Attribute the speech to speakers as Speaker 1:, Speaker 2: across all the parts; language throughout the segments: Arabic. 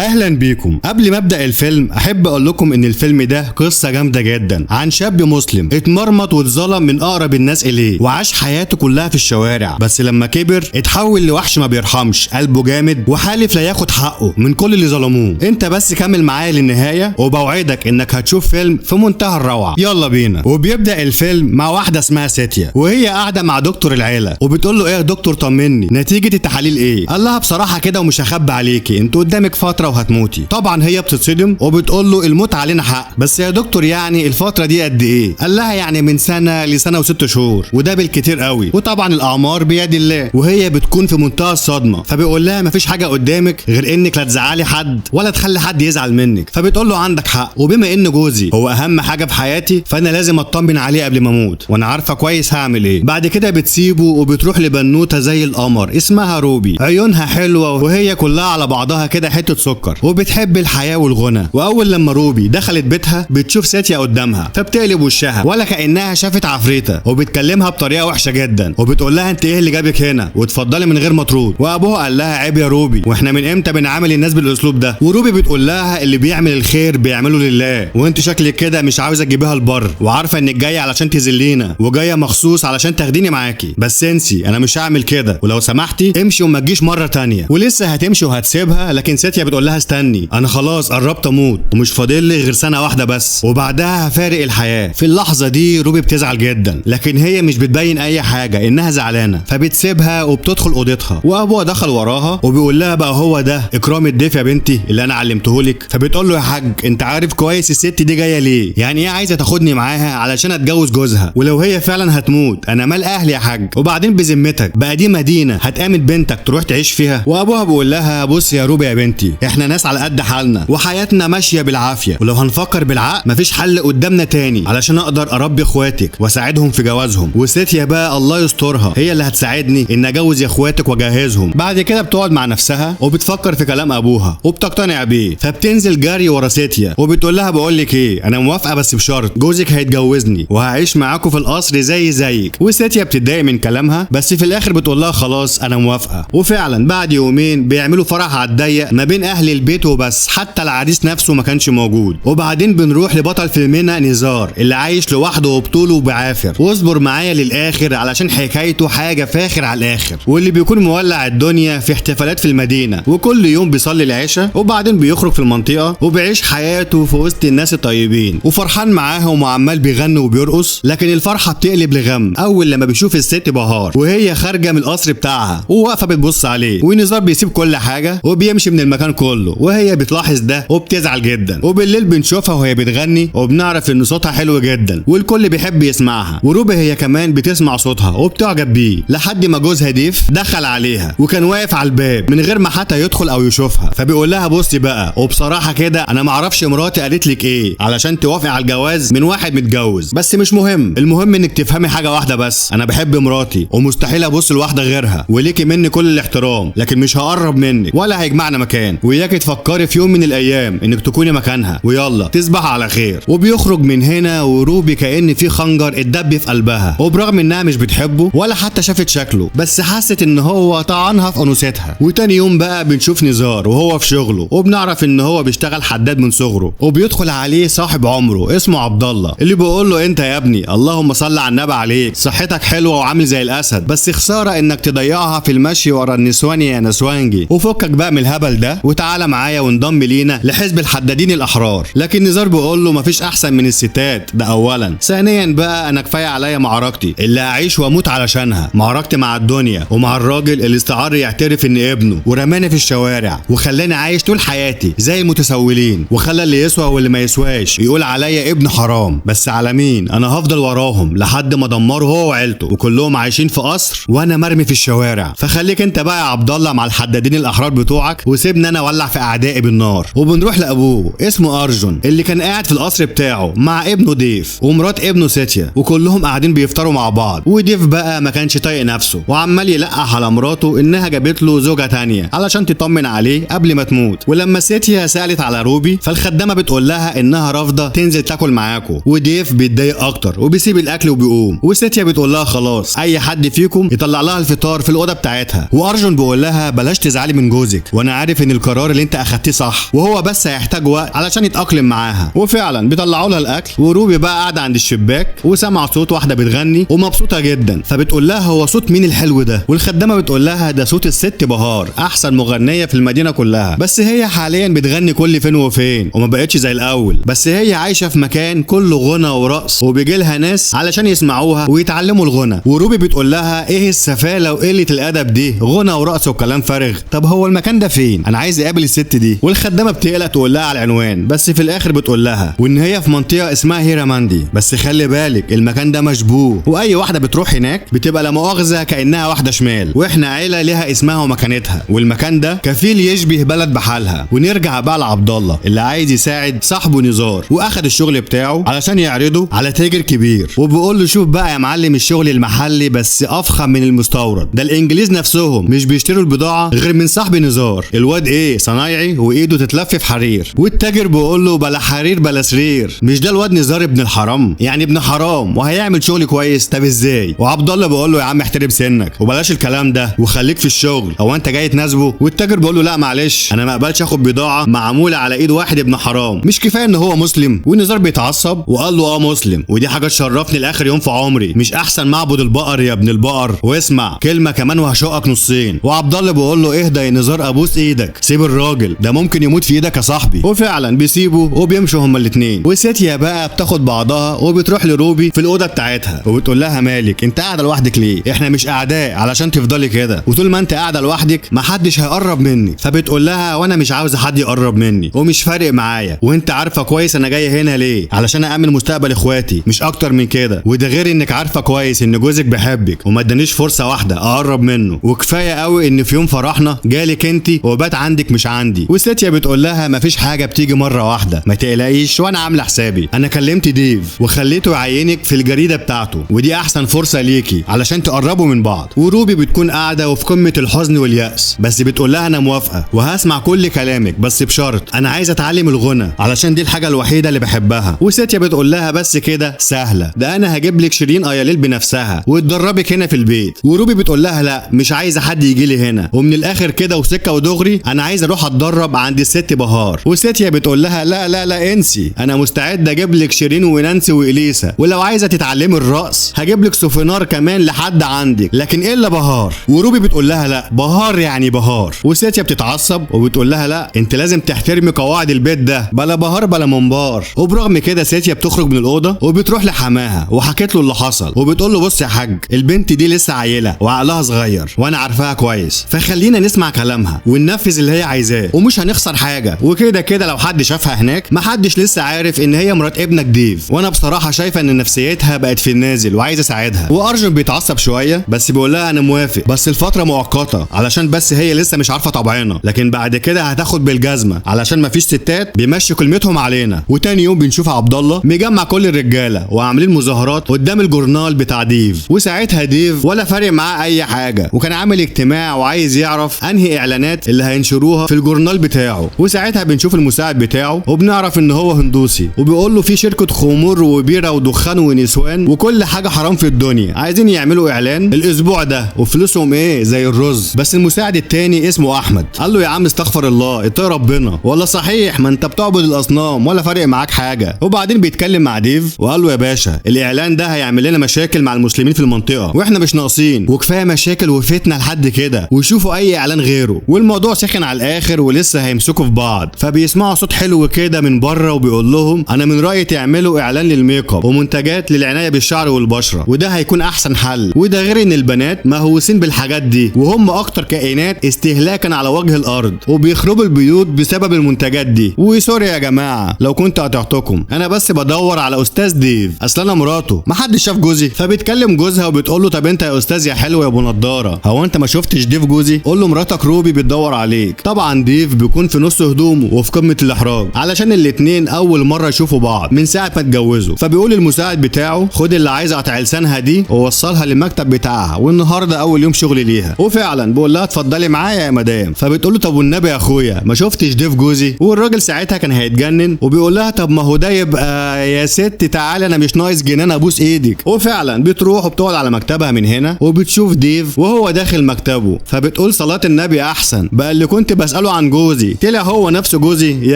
Speaker 1: اهلا بيكم. قبل ما ابدا الفيلم احب اقول لكم ان الفيلم ده قصه جامده جدا عن شاب مسلم اتمرمط واتظلم من اقرب الناس اليه وعاش حياته كلها في الشوارع، بس لما كبر اتحول لوحش ما بيرحمش، قلبه جامد وحالف لا ياخد حقه من كل اللي ظلموه. انت بس كمل معايا للنهايه وبوعدك انك هتشوف فيلم في منتهى الروعه. يلا بينا. وبيبدا الفيلم مع واحده اسمها ساتيا وهي قاعده مع دكتور العيله وبتقول له ايه يا دكتور طمني نتيجه التحاليل ايه؟ قال لها بصراحه كده ومش هخبي عليكي انت قدامك فتره وهتموتي. طبعا هي بتتصدم وبتقول له الموت علينا حق، بس يا دكتور يعني الفتره دي قد ايه؟ قال لها يعني من سنه لسنه و6 شهور وده بالكتير قوي، وطبعا الاعمار بيد الله. وهي بتكون في منتهى الصدمه، فبيقول لها مفيش حاجه قدامك غير انك لا تزعلي حد ولا تخلي حد يزعل منك. فبتقول له عندك حق، وبما ان جوزي هو اهم حاجه في حياتي فانا لازم اطمن عليه قبل ما اموت وانا عارفه كويس هعمل ايه. بعد كده بتسيبه وبتروح لبنوته زي القمر اسمها روبي، عيونها حلوه وهي كلها على بعضها كده حته سكر وبتحب الحياه والغنى. واول لما روبي دخلت بيتها بتشوف ساتيا قدامها فبتقلب وشها ولا كانها شافت عفريته وبتكلمها بطريقه وحشه جدا وبتقول لها انت ايه اللي جابك هنا واتفضلي من غير ما ترد. وابوها قال لها عيب يا روبي واحنا من امتى بنعامل الناس بالاسلوب ده؟ وروبي بتقول لها اللي بيعمل الخير بيعمله لله، وانت شكلك كده مش عاوزه تجيبيها البر وعارفه انك جايه علشان تذلينا وجايه مخصوص علشان تاخديني معاكي، بس انسي انا مش هعمل كده ولو سمحتي امشي وما تجيش مره تانية. ولسه هتمشي وهتسيبها لكن ساتيا بتقول لها استني انا خلاص قربت اموت ومش فاضل لي غير سنه واحده بس وبعدها هفارق الحياه. في اللحظه دي روبي بتزعل جدا لكن هي مش بتبين اي حاجه انها زعلانه، فبتسيبها وبتدخل اوضتها. وابوها دخل وراها وبيقول لها بقى هو ده اكرام الضيف يا بنتي اللي انا علمتهولك؟ فبتقول له يا حاج انت عارف كويس الست دي جايه ليه، يعني ايه عايزه تاخدني معاها علشان اتجوز جوزها، ولو هي فعلا هتموت انا مال اهلي يا حاج، وبعدين بذمتك بقى دي مدينه هتامن بنتك تروح تعيش فيها؟ وابوها بيقول لها بص يا روبي يا بنتي احنا ناس على قد حالنا وحياتنا ماشيه بالعافيه، ولو هنفكر بالعقل مفيش حل قدامنا تاني علشان اقدر اربي اخواتك واساعدهم في جوازهم، وساتيا بقى الله يسترها هي اللي هتساعدني ان اجوز يا اخواتك واجهزهم. بعد كده بتقعد مع نفسها وبتفكر في كلام ابوها وبتقتنع بيه، فبتنزل جري ورا ساتيا وبتقول لها بقول لك ايه انا موافقه بس بشرط جوزك هيتجوزني وهعيش معاكم في القصر زيك. وساتيا بتتضايق من كلامها بس في الاخر بتقول لها خلاص انا موافقه. وفعلا بعد يومين بيعملوا فرح على الضيق ما بين اهل البيت وبس، حتى العريس نفسه ما كانش موجود. وبعدين بنروح لبطل فيلمنا نزار اللي عايش لوحده وبطوله وبعافر، واصبر معايا للاخر علشان حكايته حاجه فاخر على الاخر، واللي بيكون مولع الدنيا في احتفالات في المدينه وكل يوم بيصلي العشاء وبعدين بيخرج في المنطقه وبيعيش حياته في وسط الناس الطيبين وفرحان معاهم وعمال بيغني وبيرقص. لكن الفرحه بتقلب لغم اول لما بيشوف الست بهار وهي خارجه من القصر بتاعها وواقفه بتبص عليه، ونزار بيسيب كل حاجه وبيمشي من المكان كله وهي بتلاحظ ده وبتزعل جدا. وبالليل بنشوفها وهي بتغني وبنعرف ان صوتها حلو جدا والكل بيحب يسمعها، وروبي هي كمان بتسمع صوتها وبتعجب بيه لحد ما جوزها ديف دخل عليها وكان واقف على الباب من غير ما حتى يدخل او يشوفها. فبيقول لها بصي بقى وبصراحه كده انا معرفش مراتي قالت لك ايه علشان توافقي على الجواز من واحد متجوز، بس مش مهم، المهم انك تفهمي حاجه واحده بس، انا بحب مراتي ومستحيل ابص لواحده غيرها وليكي مني كل الاحترام، لكن مش هقرب منك ولا هيجمعنا مكان، وياكي تفكري في يوم من الايام انك تكوني مكانها، ويلا تصبح على خير. وبيخرج من هنا وروبي كأن في خنجر اتدب في قلبها، وبرغم انها مش بتحبه ولا حتى شافت شكله بس حست ان هو طعنها في انوثتها. وتاني يوم بقى بنشوف نزار وهو في شغله وبنعرف ان هو بيشتغل حداد من صغره، وبيدخل عليه صاحب عمره اسمه عبد الله اللي بيقول له انت يا ابني اللهم صل على النبي عليك صحتك حلوه وعامل زي الاسد، بس خساره انك تضيعها في المشي ورا النسوان يا نسوانجي، وفكك بقى من الهبل ده وتعالى معايا وانضم لينا لحزب الحدادين الاحرار. لكن نزار بيقول له مفيش احسن من الستات، ده اولا، ثانيا بقى انا كفايه عليا معركتي اللي اعيش واموت علشانها، معركتي مع الدنيا ومع الراجل اللي استعار يعترف ان ابنه ورماني في الشوارع وخلاني عايش طول حياتي زي المتسولين، وخلى اللي يسوى واللي ما يسواش يقول عليا ابن حرام، بس على مين؟ انا هفضل وراهم لحد ما دمروا هو وعيلته وكلهم عايشين في قصر وانا مرمي في الشوارع. فخليك انت بقى يا عبد الله مع الحدادين الاحرار بتوعك وسيبني انا اولع في اعدائي بالنار. وبنروح لابوه اسمه ارجون اللي كان قاعد في القصر بتاعه مع ابنه ديف ومرات ابنه ساتيا، وكلهم قاعدين بيفطروا مع بعض. وديف بقى ما كانش طايق نفسه وعمال يلقح على مراته انها جابت له زوجه تانية علشان تطمن عليه قبل ما تموت. ولما ساتيا سالت على روبي فالخدامه بتقول لها انها رافضه تنزل تاكل معاكم، وديف بيتضايق اكتر وبيسيب الاكل وبيقوم. وساتيا بتقول لها خلاص اي حد فيكم يطلع لها الفطار في الاوضه بتاعتها. وارجون بيقول لها بلاش تزعلي من جوزك وانا عارف ان القرار اللي انت اخدتيه صح، وهو بس هيحتاج وقت علشان يتاقلم معاها. وفعلا بيطلعوا لها الاكل، وروبي بقى قاعده عند الشباك وسمع صوت واحده بتغني ومبسوطه جدا، فبتقول لها هو صوت مين الحلو ده؟ والخدامه بتقول لها ده صوت الست بهار، احسن مغنيه في المدينه كلها، بس هي حاليا بتغني كل فين وفين وما بقتش زي الاول، بس هي عايشه في مكان كله غنى ورقص وبيجي لها ناس علشان يسمعوها ويتعلموا الغنى. وروبي بتقول لها ايه السفاله وقله الادب دي، غنى ورقص وكلام فارغ، طب هو المكان ده فين؟ انا عايز اقابل الست دي. والخدامه بتقلق تقول لها على العنوان، بس في الاخر بتقول لها وان هي في منطقه اسمها هيراماندي، بس خلي بالك المكان ده مشبوه، واي واحده بتروح هناك بتبقى لا مؤاخذه كانها واحده شمال، واحنا عيله ليها اسمها ومكانتها، والمكان ده كفيل يشبه بلد بحالها. ونرجع بقى لعبد الله اللي عايز يساعد صاحبه نزار، واخد الشغل بتاعه علشان يعرضه على تاجر كبير، وبيقول له شوف بقى يا معلم الشغل المحلي بس افخم من المستورد، ده الانجليز نفسهم مش بيشتروا البضاعه غير من صاحب نزار، الواد ايه صنايعي وايده تتلف في حرير. والتاجر بيقول له بلا حرير بلا سرير، مش ده الواد نزار ابن الحرام؟ يعني ابن حرام وهيعمل شغل كويس؟ طب ازاي؟ وعبد الله بيقول له يا عم احترم سنك وبلاش الكلام ده وخليك في الشغل، هو انت جاي تناسبه؟ والتاجر بيقول له لا معلش انا ما اقبلش اخد بضاعه معموله على ايد واحد ابن حرام، مش كفايه ان هو مسلم؟ ونزار بيتعصب وقال له مسلم، ودي حاجه تشرفني لاخر يوم في عمري، مش احسن معبد البقر يا ابن البقر؟ واسمع كلمه كمان وهشقك نصين. وعبد الله بيقول له اهدى يا نزار ابوس ايدك، سيب الراجل ده ممكن يموت في ايدك يا صاحبي. وفعلا بيسيبه وبيمشوا هما الاثنين. وساتيا بقى بتاخد بعضها وبتروح لروبي في الاوضه بتاعتها وبتقول لها مالك انت قاعده لوحدك ليه؟ احنا مش اعداء علشان تفضلي كده، وطول ما انت قاعده لوحدك محدش هيقرب مني. فبتقول لها وانا مش عاوزه حد يقرب مني ومش فارق معايا، وانت عارفه كويس انا جايه هنا ليه، علشان اامن مستقبل اخواتي مش اكتر من كده، وده غير انك عارفه كويس ان جوزك بيحبك وما ادانيش فرصه واحده اقرب منه، وكفايه قوي ان في يوم فرحنا جالك انت وبات عندك مش عندي. وساتيا بتقول لها مفيش حاجه بتيجي مره واحده، ما تقلقيش وانا عامله حسابي، انا كلمت ديف وخليته يعينك في الجريده بتاعته، ودي احسن فرصه ليكي علشان تقربوا من بعض. وروبي بتكون قاعده وفي قمه الحزن واليأس، بس بتقول لها انا موافقه وهسمع كل كلامك بس بشرط انا عايزه اتعلم الغنى علشان دي الحاجه الوحيده اللي بحبها. وساتيا بتقول لها بس كده سهله، ده انا هجيب لك شيرين اياليل بنفسها وتدربك هنا في البيت. وروبي بتقول لها لا مش عايزه حد يجي لي هنا، ومن الاخر كده وسكه ودغري انا عايزه اروح اتدرب عند الست بهار. وساتيا بتقول لها لا لا لا انسي، انا مستعد اجيب لك شيرين ونانسي واليسا، ولو عايزه تتعلمي الرقص هجيب لك سوفينار كمان لحد عندك، لكن الا بهار. وروبي بتقول لها لا بهار يعني بهار. وساتيا بتتعصب وبتقول لها لا انت لازم تحترمي قواعد البيت ده، بلا بهار بلا منبار. وبرغم كده ساتيا بتخرج من الاوضه وبتروح لحماها وحكت له اللي حصل، وبتقول له بص يا حاج البنت دي لسه عيله وعقلها صغير وانا عارفاها كويس، فخلينا نسمع كلامها وننفذ اللي هي عايزاه ومش هنخسر حاجه، وكده كده لو حد شافها هناك محدش لسه عارف ان هي مرات ابنك ديف، وانا بصراحه شايفه ان نفسيتها بقت في النازل وعايز اساعدها. وارجن بيتعصب شويه بس بيقول لها انا موافق بس الفتره مؤقته علشان بس هي لسه مش عارفه طبعنا، لكن بعد كده هتاخد بالجزمه علشان مفيش ستات بيمشوا كلمتهم علينا. وتاني يوم بنشوف عبد الله مجمع كل الرجاله وعاملين مظاهرات قدام الجورنال بتاع ديف، وساعتها ديف ولا فارق معاه اي حاجه وكان عامل اجتماع وعايز يعرف انهي اعلانات اللي هينشروها في الجورنال بتاعه. وساعتها بنشوف المساعد بتاعه وبنعرف ان هو هندوسي، وبيقول له في شركه خمور وبيره ودخان ونسوان وكل حاجه حرام في الدنيا عايزين يعملوا اعلان الاسبوع ده وفلوسهم ايه زي الرز. بس المساعد التاني اسمه احمد قال له يا عم استغفر الله اتقي ربنا، ولا صحيح ما انت بتعبد الاصنام ولا فارق معاك حاجه. وبعدين بيتكلم مع ديف وقال له يا باشا الاعلان ده هيعمل لنا مشاكل مع المسلمين في المنطقه واحنا مش ناقصين، وكفايه مشاكل وفتنه لحد كده، ويشوفوا اي اعلان غيره. والموضوع سخن على الاخر ولسه هيمسكوا في بعض، فبيسمعوا صوت حلو كده من بره وبيقول لهم انا من رايي تعملوا اعلان للميك اب ومنتجات للعنايه بالشعر والبشره، وده هيكون احسن حل. وده غير ان البنات مهووسين بالحاجات دي وهم اكتر كائنات استهلاكا على وجه الارض وبيخربوا البيوت بسبب المنتجات دي. وسوري يا جماعه لو كنت قطعتكم، انا بس بدور على استاذ ديف اصل انا مراته محدش شاف جوزي. فبتكلم جوزها وبتقول له طب انت يا استاذ يا حلو يا ابو نضاره هو انت ما شفتش ديف جوزي؟ قول له مراتك روبي بتدور عليك. طبعا ديف بيكون في نص هدومه وفي قمه الاحراج علشان الاتنين اول مره يشوفوا بعض من ساعه ما اتجوزوا. فبيقول المساعد بتاعه خد اللي عايزه اقطع لسانها دي ووصلها للمكتب بتاعها والنهارده اول يوم شغل ليها. وفعلا بيقول لها اتفضلي معايا يا مدام. فبتقول له طب والنبي يا اخويا ما شفتش ديف جوزي؟ والراجل ساعتها كان هيتجنن وبيقول لها طب ما هو ده يبقى يا ست تعالى انا مش ناقص جنان ابوس ايدك. وفعلا بتروح وبتقعد على مكتبها من هنا وبتشوف ديف وهو داخل مكتبه، فبتقول صلاه النبي احسن بقى اللي كنت بساله بتساله عن جوزي، طلع هو نفسه جوزي،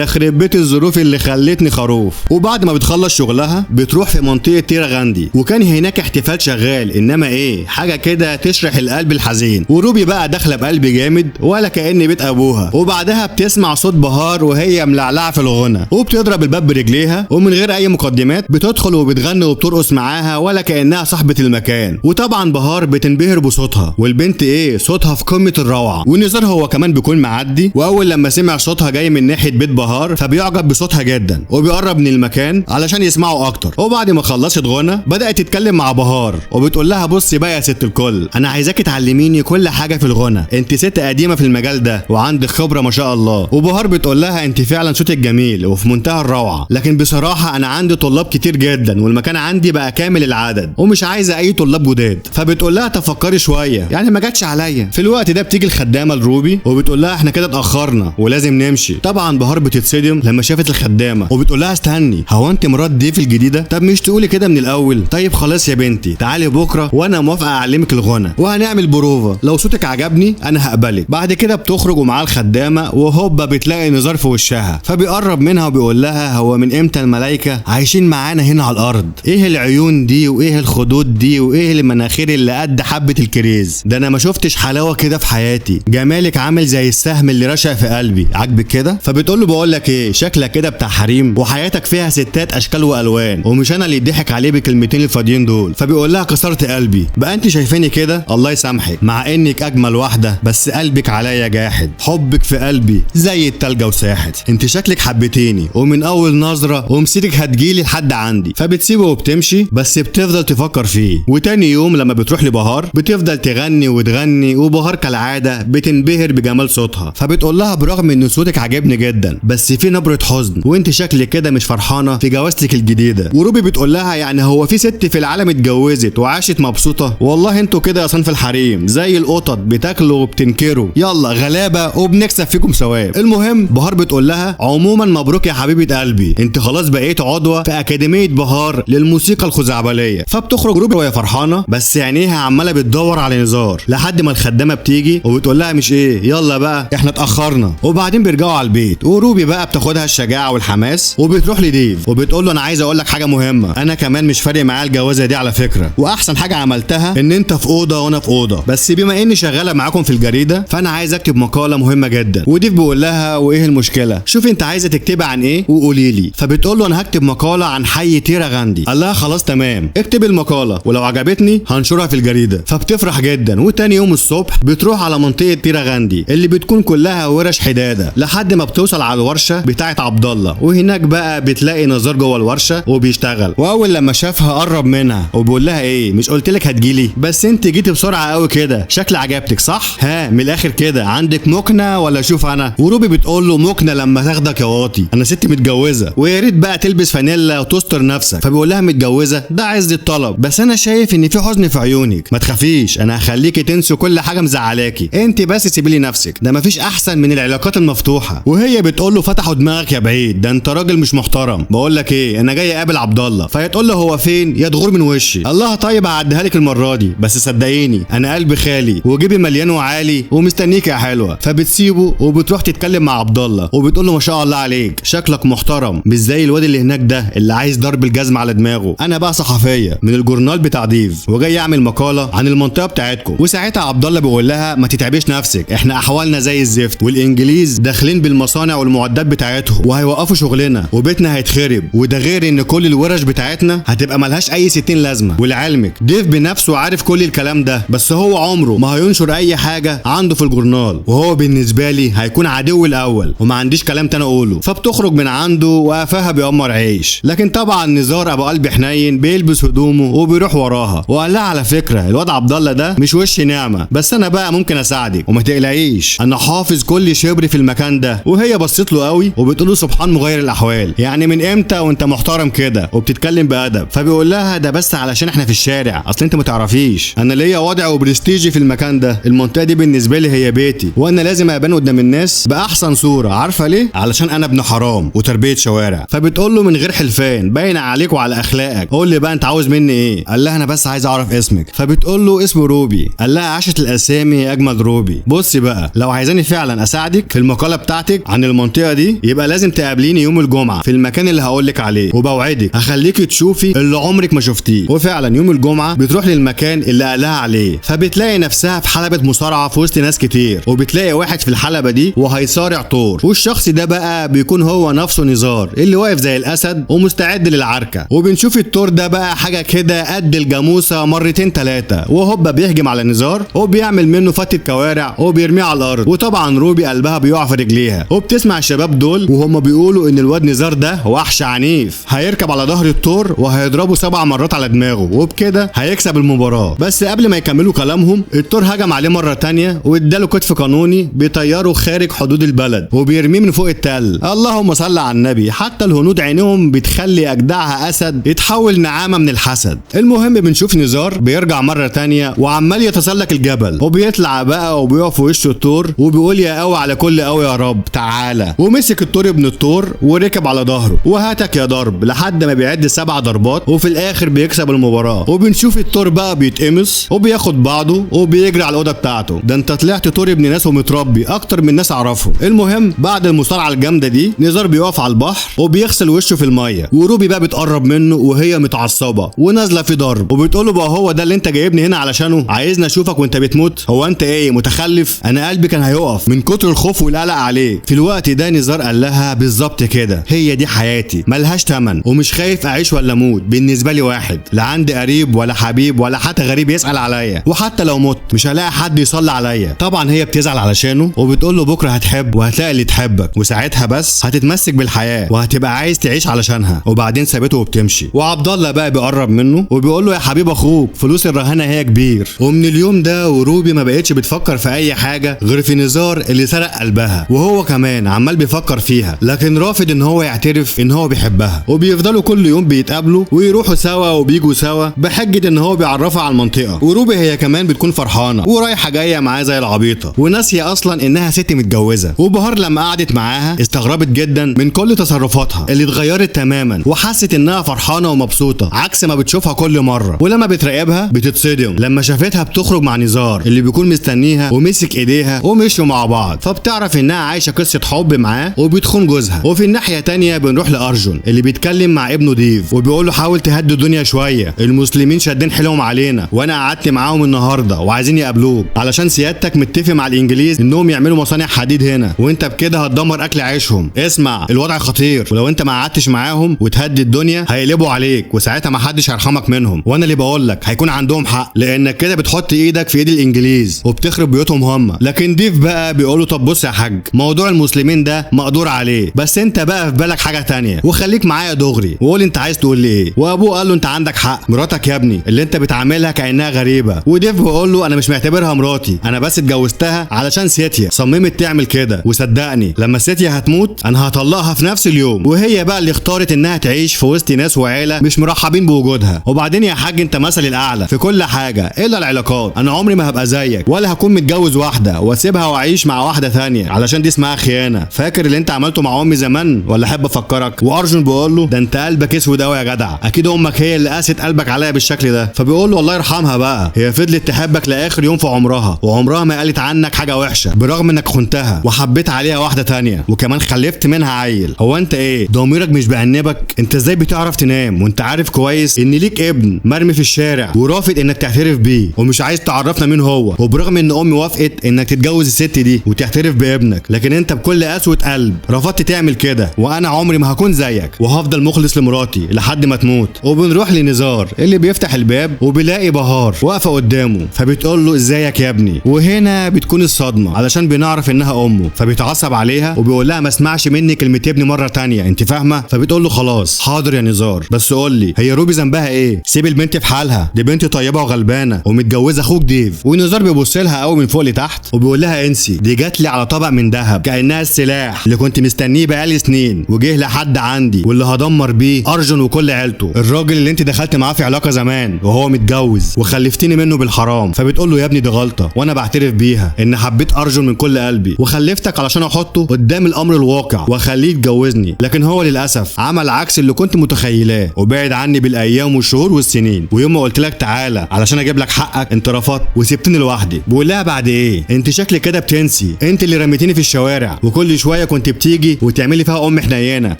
Speaker 1: يخرب بيت الظروف اللي خلتني خروف. وبعد ما بتخلص شغلها بتروح في منطقه تيرا غاندي، وكان هناك احتفال شغال، انما ايه حاجه كده تشرح القلب الحزين. وروبي بقى داخله بقلب جامد ولا كأن بيت ابوها. وبعدها بتسمع صوت بهار وهي ملعلعه في الغنى، وبتضرب الباب برجليها، ومن غير اي مقدمات بتدخل وبتغني وبترقص معاها ولا كأنها صاحبه المكان. وطبعا بهار بتنبهر بصوتها، والبنت ايه صوتها في قمه الروعه. ونزار هو كمان بيكون معدي، واول لما سمع صوتها جاي من ناحيه بيت بهار فبيعجب بصوتها جدا، وبيقرب من المكان علشان يسمعوا اكتر. وبعد ما خلصت غنى بدات تتكلم مع بهار، وبتقول لها بصي بقى يا ست الكل، انا عايزاكي تعلميني كل حاجه في الغنى، انت ست قديمه في المجال ده وعندك خبره ما شاء الله. وبهار بتقول لها انت فعلا صوتك جميل وفي منتهى الروعه، لكن بصراحه انا عندي طلاب كتير جدا والمكان عندي بقى كامل العدد ومش عايزه اي طلاب جداد. فبتقول لها تفكري شويه، يعني ما جاتش عليا. في الوقت ده بتيجي الخدامه لروبي وبتقول لها احنا كده اتاخرنا ولازم نمشي. طبعا بهار بتتصدم لما شافت الخدامه وبتقول لها استني، هو انت مرات ضيف الجديده؟ طب مش تقولي كده من الاول؟ طيب خلاص يا بنتي تعالي بكره وانا موافقه اعلمك الغنى وهنعمل بروفا، لو صوتك عجبني انا هقبلك. بعد كده بتخرج ومعاها الخدامه، وهوبا بتلاقي نزار في وشها، فبيقرب منها وبيقول لها هو من امتى الملائكه عايشين معانا هنا على الارض؟ ايه العيون دي وايه الخدود دي وايه المناخير اللي قد حبه الكريز؟ ده انا ما شفتش حلاوه كده في حياتي، جمالك عامل زي السهم اللي رشق في قلبي، عاجبك كده؟ فبتقول له بقول لك ايه، شكلك كده بتاع حريم وحياتك فيها ستات اشكال والوان، ومش انا اللي يضحك عليه بالكلمتين الفاضيين دول. فبيقول لها كسرت قلبي بقى، انت شايفاني كده الله يسامحك، مع انك اجمل واحده بس قلبك عليا جاحد، حبك في قلبي زي التلجه وساحت، انت شكلك حبيتيني ومن اول نظره ومسيتك هتجيلي لحد عندي. فبتسيبه وبتمشي، بس بتفضل تفكر فيه. وتاني يوم لما بتروح لبهار بتفضل تغني وتغني، وبهار كالعاده بتنبهر بجمال صوتها. فبتقول لها برغم ان صوتك عجبني جدا بس في نبره حزن، وانت شكلك كده مش فرحانه في جوازتك الجديده. وروبي بتقول لها يعني هو في ست في العالم اتجوزت وعاشت مبسوطه؟ والله انتوا كده يا صنف الحريم زي القطط، بتاكلوا وبتنكروا، يلا غلابه وبنكسب فيكم ثواب. المهم بهار بتقول لها عموما مبروك يا حبيبه قلبي، انت خلاص بقيت عضوه في اكاديميه بهار للموسيقى الخزعبليه. فبتخرج روبي وهي فرحانه بس عينيها عماله بتدور على نزار، لحد ما الخدامه بتيجي وبتقول لها مش ايه يلا بقى احنا اتاخرنا. وبعدين بيرجعوا على البيت، وروبي بقى بتاخدها الشجاعه والحماس وبتروح لديف وبتقول له انا عايز اقول لك حاجه مهمه، انا كمان مش فارق معايا الجوازه دي على فكره، واحسن حاجه عملتها ان انت في اوضه وانا في اوضه، بس بما اني شغاله معاكم في الجريده فانا عايز اكتب مقاله مهمه جدا. وديف بيقول لها وايه المشكله؟ شوفي انت عايزه تكتبي عن ايه وقولي لي. فبتقول له انا هكتب مقاله عن حي تيرا غاندي. قال لها خلاص تمام اكتب المقاله ولو عجبتني هنشرها في الجريده. فبتفرح جدا، وتاني يوم الصبح بتروح على منطقه تيرا غاندي اللي بتكون كلها ورش حداده، لحد ما بتوصل على الورشه بتاعه عبد الله، وهناك بقى بتلاقي نزار جوه الورشه وبيشتغل. واول لما شافها قرب منها وبيقول لها ايه مش قلت لك هتجيلي؟ بس انت جيتي بسرعه قوي كده، شكل عجبتك صح؟ ها من الاخر كده عندك مكنه ولا شوف انا؟ وروبي بتقول له مكنه لما تاخدك يا واطي، انا ست متجوزه ويا ريت بقى تلبس فانيلا وتستر نفسك. فبيقول لها متجوزه ده عز الطلب، بس انا شايف ان في حزن في عيونك، ما تخافيش انا هخليكي تنسوا كل حاجه مزعلاكي، انت بس سيبي لي نفسك، ده مفيش احسن من العلاقات المفتوحه. وهي بتقول له فتحوا دماغك يا بعيد، ده انت راجل مش محترم، بقول لك ايه انا جاي اقابل عبد الله. فهي تقول له هو فين؟ يا تغور من وشي. الله طيب هعديها لك المره دي، بس صدقيني انا قلبي خالي وجيبي مليان وعالي ومستنيك يا حلوه. فبتسيبه وبتروح تتكلم مع عبد الله وبتقول له ما شاء الله عليك شكلك محترم، مش زي الواد اللي هناك ده اللي عايز ضرب الجزمه على دماغه، انا بقى صحفيه من الجورنال بتاع ديف وجاي اعمل مقاله عن المنطقه بتاعتكم. وساعتها عبد الله بيقول لها ما تتعبيش نفسك، احنا احوالنا زي الزفت والانجليز داخلين بالمصانع والمعدات بتاعتهم وهيوقفوا شغلنا وبيتنا هيتخرب، وده غير ان كل الورش بتاعتنا هتبقى ملهاش اي 60 لازمه. ولعلمك ديف بنفسه عارف كل الكلام ده، بس هو عمره ما هينشر اي حاجه عنده في الجورنال، وهو بالنسبه لي هيكون عدو الاول وما عنديش كلام تاني اقوله. فبتخرج من عنده وقفاها بيأمر عيش، لكن طبعا نزار ابو قلب حنين بيلبس هدومه وبيروح وراها وقال لها على فكره الواد عبد الله ده مش وش نعمه، بس انا بقى ممكن اساعدك وما تقلقيش انا حافظ كل شبر في المكان ده. وهي بصت له قوي وبتقول له سبحان مغير الاحوال، يعني من امتى وانت محترم كده وبتتكلم بادب؟ فبيقول لها ده بس علشان احنا في الشارع، اصل انت ما تعرفيش انا ليا وضع وبرستيجي في المكان ده، المنطقه دي بالنسبه لي هي بيتي وانا لازم ابان قدام الناس باحسن صوره، عارفه ليه؟ علشان انا ابن حرام وتربيه شوارع. فبتقول له من غير حلفان باين عليك وعلى اخلاقك، قول لي بقى انت عاوز مني ايه؟ قال لها انا بس عايز اعرف اسمك. فبتقول له اسمه روبي. قال لها عاشت الاسامي اجمل روبي، بصي بقى لو عايزاني فعلا عشان اساعدك في المقاله بتاعتك عن المنطقه دي يبقى لازم تقابليني يوم الجمعه في المكان اللي هقولك عليه، وبوعدك هخليكي تشوفي اللي عمرك ما شفتيه. وفعلا يوم الجمعه بتروح للمكان اللي قالها عليه، فبتلاقي نفسها في حلبة مصارعه في وسط ناس كتير، وبتلاقي واحد في الحلبة دي وهيصارع طور، والشخص ده بقى بيكون هو نفسه نزار اللي واقف زي الاسد ومستعد للعركه. وبنشوف الطور ده بقى حاجه كده قد الجاموسه مرتين ثلاثه، وهوبا بيهجم على نزار وبيعمل منه فتة كوارع وبيرميه على الارض. وطبعا روبي قلبها بيقع في رجليها، وبتسمع الشباب دول وهم بيقولوا ان الواد نزار ده وحش عنيف هيركب على ظهر الطور وهيضربه 7 مرات على دماغه، وبكده هيكسب المباراه. بس قبل ما يكملوا كلامهم الطور هجم عليه مره تانية واداله كتف قانوني بيطيره خارج حدود البلد وبيرميه من فوق التل. اللهم صل على النبي، حتى الهنود عينهم بتخلي اجدعها اسد يتحول نعامه من الحسد. المهم بنشوف نزار بيرجع مره تانية وعمال يتسلق الجبل، وبيطلع بقى وبيقف في وش الطور وبيقول يا قوي على كل قوي يا رب تعالى. ومسك الطور ابن الطور وركب على ظهره وهاتك يا ضرب لحد ما بيعد 7 ضربات، وفي الاخر بيكسب المباراه. وبنشوف الطور بقى بيتقمص وبياخد بعضه وبيجري على الاوضه بتاعته. ده انت طلعت طور ابن ناس ومتربي اكتر من ناس اعرفه. المهم بعد المصارعه الجامده دي نزار بيقف على البحر وبيغسل وشه في الميه، وروبي بقى بتقرب منه وهي متعصبه ونازله في ضرب، وبتقول له بقى هو ده اللي انت جايبني هنا علشانه؟ عايزني اشوفك وانت بتموت؟ هو انت ايه متخلف؟ انا قلبي كان هيقف من كتر الخوف والقلق عليك. في الوقت ده نزار قال لها بالظبط كده، هي دي حياتي ملهاش تمن، ومش خايف اعيش ولا اموت، بالنسبه لي واحد، لا عندي قريب ولا حبيب ولا حتى غريب يسال عليا، وحتى لو مت مش هلاقي حد يصلي عليا. طبعا هي بتزعل علشانه وبتقول له بكره هتحب وهتلاقي اللي تحبك، وساعتها بس هتتمسك بالحياه وهتبقى عايز تعيش علشانها. وبعدين سابته وبتمشي. وعبد الله بقى بيقرب منه وبيقول له يا حبيب اخوك فلوس الرهانه هي كبير. ومن اليوم ده وروبي ما بقتش بتفكر في اي حاجه غير في نزار اللي سرق قلبها، وهو كمان عمال بيفكر فيها لكن رافض ان هو يعترف ان هو بيحبها. وبيفضلوا كل يوم بيتقابلوا ويروحوا سوا وبيجوا سوا بحجه ان هو بيعرفها على المنطقه. وروبي هي كمان بتكون فرحانه ورايحه جايه معاه زي العبيطه وناسيه اصلا انها ست متجوزه. وبهار لما قعدت معاها استغربت جدا من كل تصرفاتها اللي اتغيرت تماما، وحست انها فرحانه ومبسوطه عكس ما بتشوفها كل مره. ولما بتراقبها بتتصدم لما شافتها بتخرج مع نزار اللي بيكون مستنيها ومسك ايديها ومشوا مع بعض، فبتعرف انها عايشه قصه حب معاه وبتخون جوزها. وفي الناحيه تانية بنروح لارجون اللي بيتكلم مع ابنه ديف وبيقول له حاول تهدي الدنيا شويه، المسلمين شادين حيلهم علينا وانا قعدت معاهم النهارده وعايزين يقابلوك علشان سيادتك متفق مع الانجليز انهم يعملوا مصانع حديد هنا، وانت بكده هتدمر اكل عيشهم. اسمع الوضع خطير، ولو انت ما قعدتش معاهم وتهدي الدنيا هيقلبوا عليك وساعتها ما حدش هيرحمك منهم، وانا اللي بقول لك هيكون عندهم حق لانك كده بتحط ايدك في ايد الانجليز وبتخرب بيوتهم هم. لكن ديف بقى بيقول له طب بص يا حاج، موضوع المسلمين ده مقدور عليه، بس انت بقى في بالك حاجه تانية وخليك معايا دغري وقول انت عايز تقول لي ايه. وابوه قال له انت عندك حق، مراتك يا ابني اللي انت بتعاملها كانها غريبه. وديف بيقول له انا مش معتبرها مراتي، انا بس اتجوزتها علشان سيتيا صممت تعمل كده، وصدقني لما سيتيا هتموت انا هطلقها في نفس اليوم، وهي بقى اللي اختارت انها تعيش في وسط ناس وعيله مش مرحبين بوجودها. وبعدين يا حاج انت مثلي الاعلى في كل حاجه الا العلاقات، انا عمري ما هبقى زيك ولا هكون متجوز واحده واسيبها واعيش مع واحده ثانيه علشان دي اسمها خيانه. فاكر اللي انت عملته مع امي زمان ولا احب افكرك؟ وارجون بيقول له ده انت قلبك اسود قوي يا جدع، اكيد امك هي اللي قاست قلبك عليا بالشكل ده. فبيقول له الله يرحمها بقى، هي فضلت تحبك لاخر يوم في عمرها وعمرها ما قالت عنك حاجه وحشه برغم انك خنتها وحبيت عليها واحده ثانيه وكمان خلفت منها عيل. هو انت ايه ضميرك مش بأنبك؟ انت ازاي بتعرف تنام وانت عارف كويس ان ليك ابن مرمي في الشارع ورافض انك تعترف بيه ومش عايز تعرفنا مين هو؟ وبرغم ان امي وافقت انك تتجوز الست دي وتعترف بابنك، لكن انت بكل قسوه قلب رفضت تعمل كده، وانا عمري ما هكون زيك وهفضل مخلص لمراتي لحد ما تموت. وبنروح لنزار اللي بيفتح الباب وبيلاقي بهار واقفه قدامه، فبتقول له ازيك يا ابني. وهنا بتكون الصدمه علشان بنعرف انها امه، فبيتعصب عليها وبيقول لها ما اسمعش مني كلمه ابني مره تانية انت فاهمه؟ فبتقول له خلاص حاضر يا نزار، بس قول لي هي روبي ذنبها ايه؟ سيب البنت في حالها، دي بنت طيبه وغلبانه ومتجوزه اخوك ديف. ونزار بيبص لها قوي من فوق لتحت وبيقول لها انسي، دي جات لي على طبق من ذهب كانها السلاح اللي كنت مستنيه بقالي سنين وجه لحد عندي واللي هدمر بيه ارجون وكل عيلته، الراجل اللي انت دخلت معاه في علاقه زمان وهو متجوز وخلفتيني منه بالحرام. فبتقول له يا ابني دي غلطه وانا بعترف بيها ان حبيت ارجون من كل قلبي وخلفتك علشان احطه قدام الامر الواقع واخليه يتجوزني، لكن هو للاسف عمل عكس اللي كنت متخيلاه وبعد عني بالايام والشهور والسنين، ويوم ما قلت لك تعالى علشان اجيب لك حقك انت رفضت وسبتني لوحدي. بقول لها بعد ايه؟ انت شكلك كده بتنسي انت اللي رميتيني في الشوارع، وكل شويه كنت بتيجي وتعملي فيها ام حنينه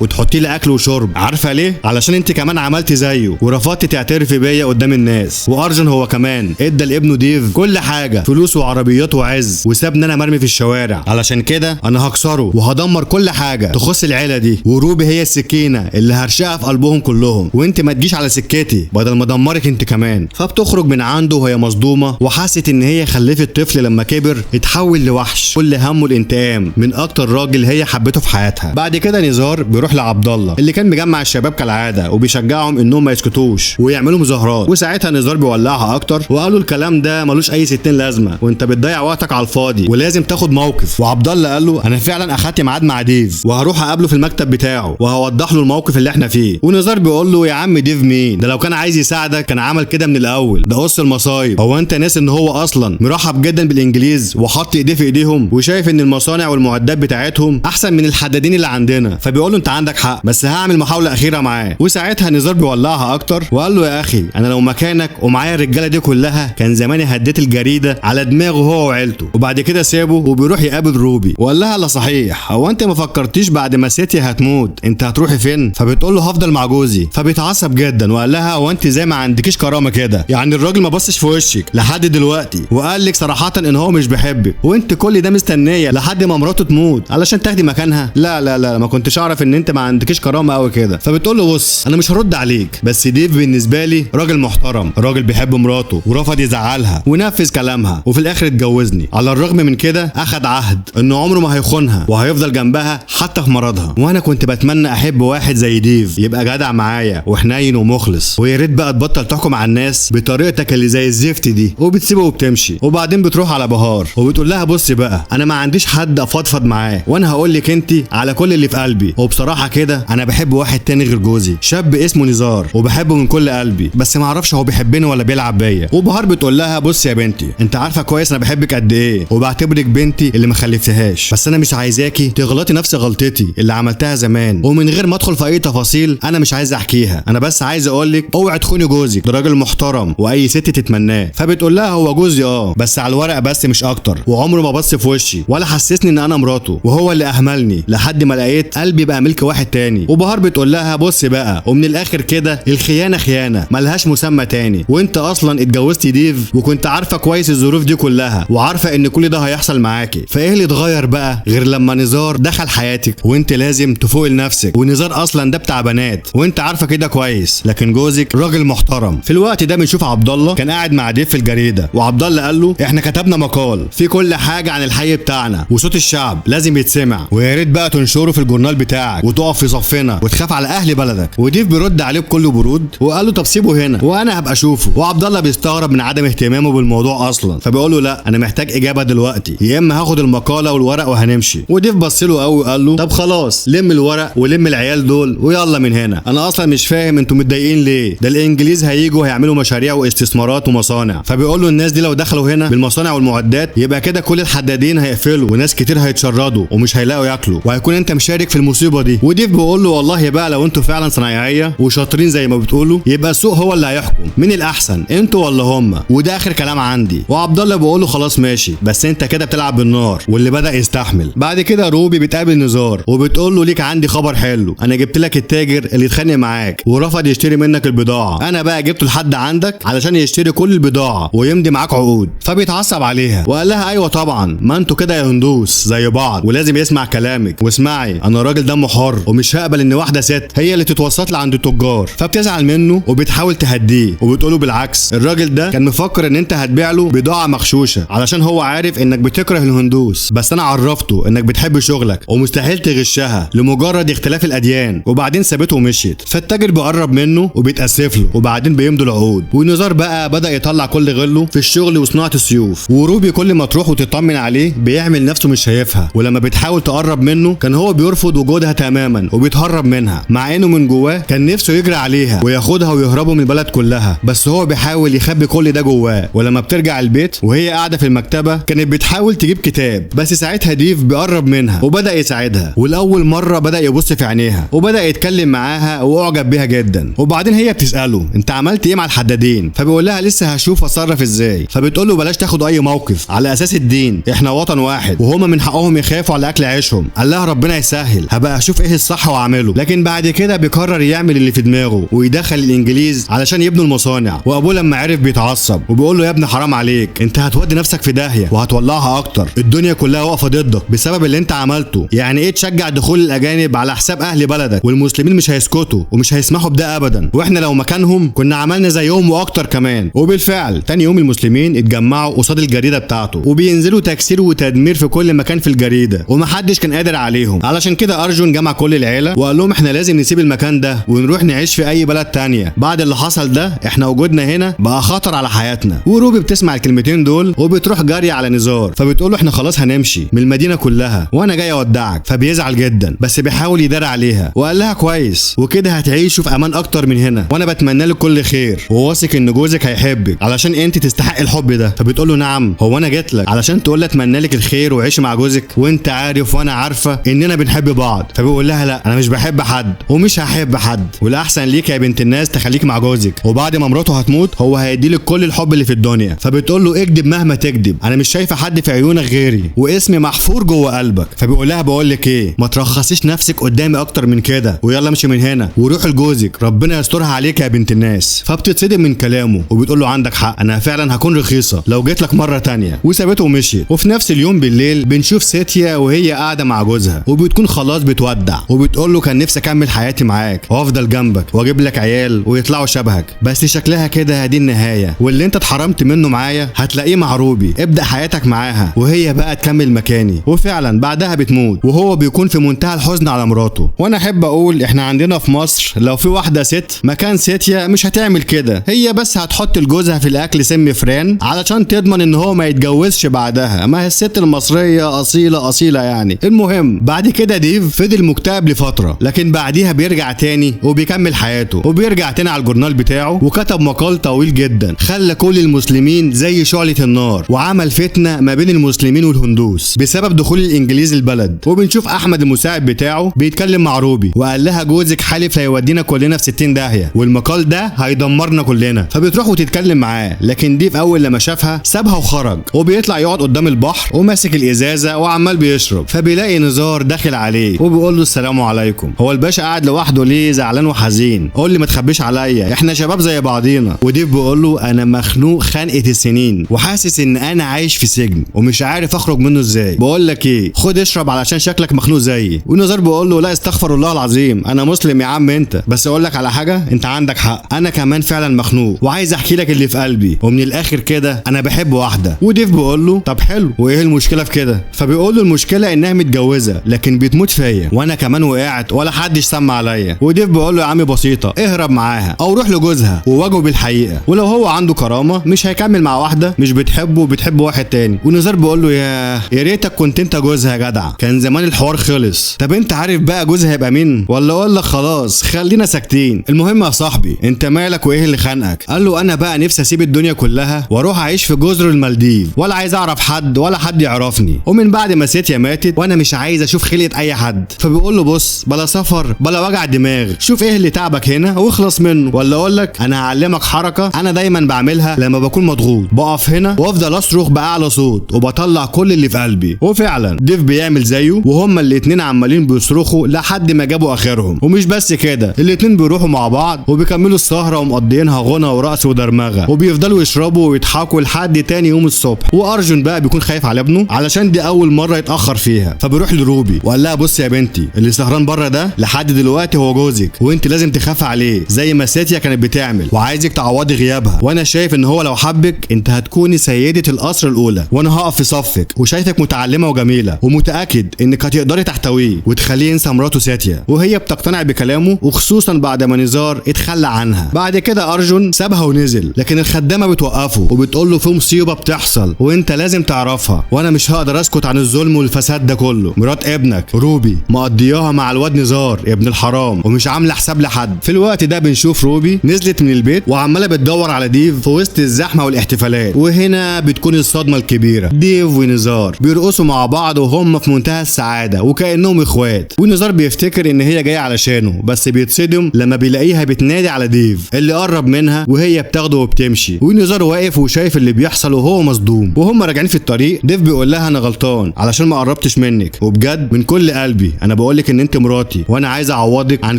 Speaker 1: وتحطي لي اكل وشرب. عارفه ليه؟ علشان انت كمان عملتي زيه ورفضتي تعترفي بيا قدام الناس. وارجن هو كمان ادى لابنه ديف كل حاجه، فلوس وعربيات وعز، وسابني انا مرمي في الشوارع. علشان كده انا هكسره وهدمر كل حاجه تخص العيله دي، وروبي هي السكينه اللي هرشقها في قلبهم كلهم، وانت ما تجيش على سكتي بدل ما ادمرك انت كمان. فبتخرج من عنده وهي مصدومه، وحست ان هي خلفت طفل لما كبر اتحول لوحش كل همه الانتقام من اكتر راجل هي حبته في حياتها. بعد كده نزار بيروح لعبد الله اللي كان مجمع الشباب كالعاده وبيشجعهم انهم ما يسكتوش ويعملوا مظاهرات. وساعتها نزار بيولعها اكتر وقالوا الكلام ده ملوش اي 60 لازمه، وانت بتضيع وقتك على الفاضي ولازم تاخد موقف. وعبد الله قال له انا فعلا اخدت ميعاد مع ديف وهروح اقابله في المكتب بتاعه وهوضح له الموقف اللي احنا فيه. ونزار بيقول له يا عم ديف مين ده؟ لو كان عايز يساعدك كان عمل كده من الاول، ده قص المصايب. هو انت ناس ان هو اصلا مرحب جدا بالانجليز وحط ايديه في ايديهم وشايف ان المصانع والمعدات بتاعتهم احسن من الحدادين اللي عندنا. فبيقول له انت عندك حق بس هعمل محاوله اخيره معاه. وساعتها نزار بيولعها اكتر وقال له يا اخي انا لو مكانك ومعايا الرجاله دي كلها كان زماني هديت الجريده على دماغه هو وعيلته. وبعد كده سابه وبيروح يقابل روبي وقال لها لا صحيح، هو انت ما فكرتيش بعد ما سيتي هتموت انت هتروحي فين؟ فبتقول له هفضل مع جوزي. فبيتعصب جدا وقال لها هو انت زي ما عندكيش كرامه كده؟ يعني الراجل ما بصش في وشك لحد دلوقتي وقال لك صراحه ان هو مش بيحبك، وانت كل ده مستنيه لحد ما مراته تموت علشان تاخدي مكانها؟ لا لا لا ما كنتش اعرف ان انت ما عندكيش كرامه قوي كده. فبتقول له بص انا مش هرد عليك، بس ديف بالنسبه لي راجل محترم، راجل بيحب مراته ورفض يزعلها ونفذ كلامها وفي الاخر اتجوزني. على الرغم من كده اخد عهد انه عمره ما هيخونها وهيفضل جنبها حتى في مرضها. وانا كنت بتمنى احب واحد زي ديف يبقى جدع معايا وحنين ومخلص، ويا ريت بقى تبطل تحكم على الناس بطريقتك اللي زي الزفت دي. وبتسيبه وبتمشي. وبعدين بتروح على بهار وبتقول لها بصي بقى انا ما عنديش حد افضفض معاه وانا هقول لك انت على كل اللي في قلبي، وبصراحه كده انا بحب واحد تاني غير جوزي، شاب اسمه نزار وبحبه من كل قلبي، بس ما اعرفش هو بيحبني ولا بيلعب بيا. وبهار بتقول لها بصي يا بنتي انت عارفه كويس انا بحبك قد ايه وبعتبرك بنتي اللي ما خلفتهاش، بس انا مش عايزاكي تغلطي نفس غلطتي اللي عملتها زمان. ومن غير ما ادخل في اي تفاصيل انا مش عايز احكيها، انا بس عايز اقول لك اوعي تخوني جوزك، ده راجل محترم واي ست تتمناه. فبتقول لها هو جوزي بس على الورق بس مش اكتر، وعمره ما بص في وشي ولا حسسني ان انا مراته، وهو اللي اهملني لحد ما لقيت قلبي بقى ملك واحد تاني. وبهار بتقول لها بصي بقى ومن الاخر كده الخيانه خيانه ملهاش مسمى تاني، وانت اصلا اتجوزتي ديف وكنت عارفه كويس الظروف دي كلها وعارفه ان كل ده هيحصل معاكي، فايه اللي اتغير بقى غير لما نزار دخل حياتك؟ وانت لازم تفوقي لنفسك، ونزار اصلا ده بتاع بنات وانت عارفه كده كويس، لكن جوزك راجل محترم. في الوقت ده بنشوف عبد الله كان قاعد مع ديف في الجريده، وعبد الله قال له احنا كتبنا مقال في كل حاجه عن الحي بتاعنا وصوت الشعب لازم يتسمع، ويا ريت بقى تنشره في الجورنال بتاعك وتقف في صفنا وتخاف على اهل بلدك. وديف بيرد عليه بكل برود وقال له طب سيبه هنا وانا هبقى اشوفه. وعبد الله بيستغرب من عدم اهتمامه بالموضوع اصلا، فبيقول له لا انا محتاج اجابه دلوقتي، يا اما هاخد المقاله والورق وهنمشي. وديف بص له قوي وقال له طب خلاص لم الورق ولم العيال دول ويلا من هنا، انا اصلا مش فاهم انتوا متضايقين ليه، ده الانجليز هيجوا هيعملوا مشاريع واستثمارات ومصانع. فبيقول له الناس دي لو دخلوا هنا بالمصانع والمعدات يبقى كده كل الحدادين هيقفلوا وناس كتير هيتشردوا ومش هيلاقوا ياكلوا، وهيكون انت مشارك في المصيبه دي. وديف بيقول له والله بقى لو انتوا فعلا صنايعيه وشاطرين زي ما بتقولوا يبقى السوق هو اللي هيحكم، مين الاحسن انتوا ولا هم؟ وده اخر كلام عندي. وعبد الله بيقول له خلاص ماشي بس انت كده بتلعب بالنار، واللي بدا يستحمل. بعد كده روبي بتقابل نزار وبتقول له ليك عندي خبر حلو، انا جبت لك التاجر اللي اتخانق معاك ورفض يشتري منك البضاعه، انا بقى جبته لحد عندك علشان يشتري كل البضاعه ويمضي معاك عقود. فبيتعصب عليها وقال لها ايوه طبعا ما انتوا كده يا هندوس زي بعض ولازم يسمع كلامك، واسمعي انا راجل دمه حر ومش هقبل ان واحده ست هي اللي تتوسط لي عند التجار. فبتزعل منه وبتحاول تهديه وبتقوله بالعكس الراجل ده كان مفكر ان انت هتبيع له بضاعه مغشوشه علشان هو عارف انك بتكره الهندوس، بس انا عرفته انك بتحب شغلك ومستحيل تغشها لمجرد اختلاف الاديان. وبعدين سابته ومشيت. فالتاجر بيقرب منه وبيتاسف له وبعدين بيمضوا العقود. ونزار بقى بدا يطلع كل غله في الشغل وصناعه السيوف، وروبي كل ما تروح وتطمن عليه بيعمل نفسه مش شايفها، ولما بتحاول تقرب منه كان هو بيرفض وجودها تماما وبيتهرب منها، مع انه من جواه كان نفسه يجري عليها وياخدها ويهربوا من البلد كلها، بس هو بيحاول يخبي كل ده جواه. ولما بترجع البيت وهي قاعده في المكتبه كانت بتحاول تجيب كتاب، بس ساعتها ديف بيقرب منها وبدا يساعدها، ولاول مره بدا يبص في عينيها وبدا يتكلم معاها واعجب بيها جدا. وبعدين هي بتساله انت عملت ايه مع الحدادين؟ فبيقول لها لسه هشوف اتصرف ازاي. فبتقول له بلاش تاخد اي موقف على اساس الدين، احنا احنا وطن واحد وهما من حقهم يخافوا على اكل عيشهم. قال لها ربنا يسهل، هبقى اشوف ايه الصح واعمله. لكن بعد كده بيقرر يعمل اللي في دماغه ويدخل الانجليز علشان يبنوا المصانع. وابوه لما عرف بيتعصب وبيقول له يا ابني حرام عليك، انت هتودي نفسك في داهيه وهتولعها اكتر، الدنيا كلها واقفه ضدك بسبب اللي انت عملته. يعني ايه تشجع دخول الاجانب على حساب اهل بلدك؟ والمسلمين مش هيسكتوا ومش هيسمحوا بده ابدا، واحنا لو مكانهم كنا عملنا زيهم واكتر كمان. وبالفعل تاني يوم المسلمين اتجمعوا قصاد الجريده بتاعته وبينزلوا تكسير وتدمير في كل مكان في الجريده، ومحدش كان قادر عليهم. علشان كده ارجون جمع كل العيله وقال لهم احنا لازم نسيب المكان ده ونروح نعيش في اي بلد تانية. بعد اللي حصل ده احنا وجودنا هنا بقى خطر على حياتنا. وروبي بتسمع الكلمتين دول وبتروح جاريه على نزار، فبتقول له احنا خلاص هنمشي من المدينه كلها وانا جاي اودعك. فبيزعل جدا بس بيحاول يدار عليها وقال لها كويس وكده هتعيشوا في امان اكتر من هنا، وانا بتمنى لك كل خير وواثق ان جوزك هيحبك علشان انت تستحق الحب ده. فبتقول له نعم، هو انا جيت لك علشان تقول لي اتمنى لك الخير وعيشي مع جوزك وانت عارف وانا عارفه اننا بنحب بعض. فبيقول لها لا انا مش بحب حد ومش هحب حد، والاحسن ليك يا بنت الناس تخليك مع جوزك، وبعد ما مراته هتموت هو هيديلك كل الحب اللي في الدنيا. فبتقول له اكدب مهما تكدب، انا مش شايفه حد في عيونك غيري واسمي محفور جوه قلبك. فبيقول لها بقول لك ايه، ما ترخصيش نفسك قدامي اكتر من كده ويلا امشي من هنا وروح لجوزك، ربنا يسترها عليك يا بنت الناس. فبتتصدم من كلامه وبتقول له عندك حق، انا فعلا هكون رخيصه لو جيت لك مره تانية. وسابته ومشيت. وفي نفس اليوم بالليل بنشوف ساتيا وهي قاعده مع جوزها وبتكون خلاص بتودع، وبتقول له كان نفسي اكمل حياتي معاك وافضل جنبك واجيب لك عيال ويطلعوا شبهك، بس شكلها كده دي النهايه، واللي انت اتحرمت منه معايا هتلاقيه مع روبي، ابدا حياتك معاها وهي بقى تكمل مكاني. وفعلا بعدها بتموت وهو بيكون في منتهى الحزن على مراته. وانا احب اقول احنا عندنا في مصر لو في واحده ست مكان ساتيا مش هتعمل كده، هي بس هتحط لجوزها في الاكل سم فران علشان تضمن ان هو ما يتجوزش بعدها. ما هي الست المصريه اصيله اصيله يعني. المهم بعد كده ديف فضل مكتئب لفتره، لكن بعديها بيرجع تاني وبيكمل حياته وبيرجع تاني على الجورنال بتاعه وكتب مقال طويل جدا خلى كل المسلمين زي شعلة النار، وعمل فتنه ما بين المسلمين والهندوس بسبب دخول الانجليز البلد. وبنشوف احمد المساعد بتاعه بيتكلم مع روبي وقال لها جوزك حالف هيودينا كلنا في 60 داهيه والمقال ده هيدمرنا كلنا. فبتروح وتتكلم معاه، لكن ديف اول لما شافها سابها وخرج وبيطلع يقعد قدام البحر وماسك الازازه وعمال بيشرب. فبيلاقي نزار داخل عليه وبيقول له السلام عليكم. هو الباشا قاعد لوحده ليه زعلان وحزين؟ قول لي ما تخبيش عليا، احنا شباب زي بعضينا. وديف بيقول له انا مخنوق خنقه السنين وحاسس ان انا عايش في سجن ومش عارف اخرج منه ازاي. بقول لك ايه، خد اشرب علشان شكلك مخنوق زيي. ونزار بيقول له لا استغفر الله العظيم، انا مسلم يا عم انت، بس اقول لك على حاجه، انت عندك حق، انا كمان فعلا مخنوق وعايز احكي لك اللي في قلبي، ومن الاخر كده انا بحب واحده. وديف بيقول له طب حلو، وايه المشكله في كده؟ فبيقول له المشكله انها متجوزه لكن بتموت فيا وانا كمان وقعت ولا حدش سمع عليا. وديف بيقول له يا عم بسيطه، اهرب معاها او روح لجوزها وواجهه بالحقيقه، ولو هو عنده كرامه مش هيكمل مع واحده مش بتحبه وبتحب واحد تاني. ونزار بيقول له يا ريتك كنت انت جوزها يا جدع، كان زمان الحوار خلص. طب انت عارف بقى جوزها هيبقى مين ولا اقول لك خلاص خلينا ساكتين؟ المهم يا صاحبي انت مالك وايه اللي خانقك؟ قال له انا بقى نفسي اسيب الدنيا كلها واروح اعيش في جزر المالديف، ولا عايز اعرف حد ولا حد يعرفني، ومن بعد ما ساتيا ماتت وانا مش عايز اشوف خلقه اي حد. فبيقول له بص بلا سفر بلا وجع دماغ، شوف ايه اللي تعبك هنا واخلص منه، ولا اقول لك انا هعلمك حركه انا دايما بعملها لما بكون مضغوط، بقف هنا وافضل اصرخ باعلى صوت وبطلع كل اللي في قلبي. وفعلا ديف بيعمل زيه وهما الاتنين عمالين بيصرخوا لحد ما جابوا اخرهم. ومش بس كده، الاتنين بيروحوا مع بعض وبيكملوا السهره ومقضيينها غنى ورقص ودرمغه، وبيفضلوا يشربوا ويضحكوا لحد تاني يوم الصبح. وارجون بقى بيكون خايف على ابنه علشان دي اول مره يتاخر فيها، فبيروح لروبي وقال لها بص يا بنتي، اللي سهران بره ده لحد دلوقتي هو جوزك وانت لازم تخافي عليه زي ما ساتيا كانت بتعمل، وعايزك تعوضي غيابها، وانا شايف ان هو لو حبك انت هتكوني سيده القصر الاولى، وانا هقف في صفك وشايفك متعلمه وجميله ومتاكد انك هتقدري تحتويه وتخليه ينسى مراته ساتيا. وهي بتقتنع بكلامه، وخصوصا بعد ما نزار اتخلى عنها. بعد كده ارجون سابها ونزل، لكن الخدامه بتوقفه وبتقول له في مصيبه بتحصل وانت لازم تعرفها، وانا مش هقدر اسكت عن الظلم والفساد ده كله. مرات ابنك روبي مقضياها مع الواد نزار ابن الحرام ومش عامله حساب لحد. في الوقت ده بنشوف روبي نزلت من البيت وعماله بتدور على ديف في وسط الزحمه والاحتفالات، وهنا بتكون الصدمه الكبيره. ديف ونزار بيرقصوا مع بعض وهم في منتهى السعاده وكانهم اخوات، ونزار بيفتكر ان هي جايه علشانه بس بيتصدم لما بيلاقيها بتنادي على ديف اللي قرب منها وهي بتاخده وبتمشي. ونزار واقف وشايف اللي بيحصل وهو مصدوم. وهم راجعين في الطريق ديف بيقول لها انا غلطان علشان ما قربتش منك، وبجد من كل قلبي انا بقولك ان انت مراتي وانا عايز اعوضك عن